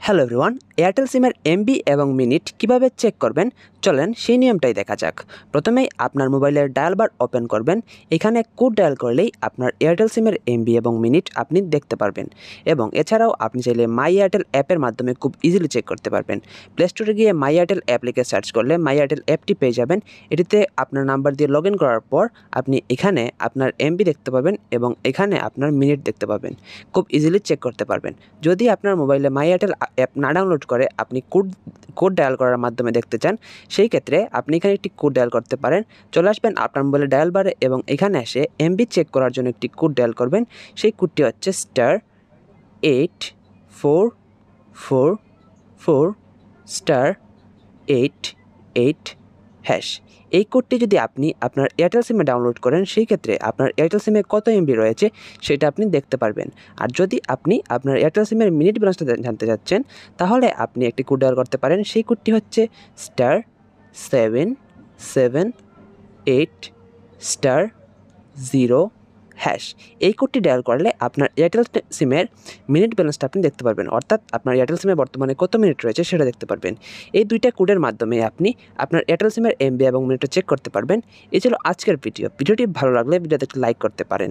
Hello everyone, Airtel সিমের MB এবং minute কিভাবে চেক করবেন চলেন সেই নিয়মটাই দেখা যাক। প্রথমেই আপনার মোবাইলের ডায়াল বার ওপেন করবেন। এখানে কোড ডায়াল করলেই আপনার এয়ারটেল সিমের এমবি এবং মিনিট আপনি দেখতে পারবেন এবং এছাড়াও আপনি চাইলে মাই এয়ারটেল অ্যাপের মাধ্যমে খুব ইজিলি চেক করতে পারবেন। প্লে স্টোরে গিয়ে মাই এয়ারটেল অ্যাপ লিখে সার্চ করলে মাই এয়ারটেল অ্যাপটি পেয়ে যাবেন। এটিতে আপনার নাম্বার দিয়ে লগ ইন করার পর আপনি এখানে আপনার এমবি দেখতে পাবেন এবং এখানে আপনার মিনিট দেখতে পাবেন। খুব ইজিলি চেক করতে পারবেন। যদি আপনার মোবাইলে মাই এয়ারটেল অ্যাপ না ডাউনলোড করে আপনি কোড ডায়াল করার মাধ্যমে দেখতে চান, সেই ক্ষেত্রে আপনি এখানে একটি কোড ডায়াল করতে পারেন। চলে আসবেন আপনার মোবাইলের ডায়াল বারে এবং এখানে এসে এমবি চেক করার জন্য একটি কোড ডায়াল করবেন। সেই কোডটি হচ্ছে *844*888#। এই কোডটি যদি আপনি আপনার এয়ারটেল সিমে ডাউনলোড করেন, সেই ক্ষেত্রে আপনার এয়ারটেল সিমে কত এমবি রয়েছে সেটা আপনি দেখতে পারবেন। আর যদি আপনি আপনার এয়ারটেল সিমের মিনিট ব্যালেন্সটা জানতে চাচ্ছেন, তাহলে আপনি একটি কোড ডায়াল করতে পারেন। সেই কোডটি হচ্ছে *778*0#। এই কোডটি ডায়াল করলে আপনার এয়ারটেল সিমের মিনিট ব্যালেন্সটা আপনি দেখতে পারবেন, অর্থাৎ আপনার এয়ারটেল সিমে বর্তমানে কত মিনিট রয়েছে সেটা দেখতে পারবেন। এই দুইটা কোডের মাধ্যমে আপনি আপনার এয়ারটেল সিমের এমবি এবং মিনিটটা চেক করতে পারবেন। এই ছিল আজকের ভিডিওটি ভালো লাগলে ভিডিওতে একটি লাইক করতে পারেন।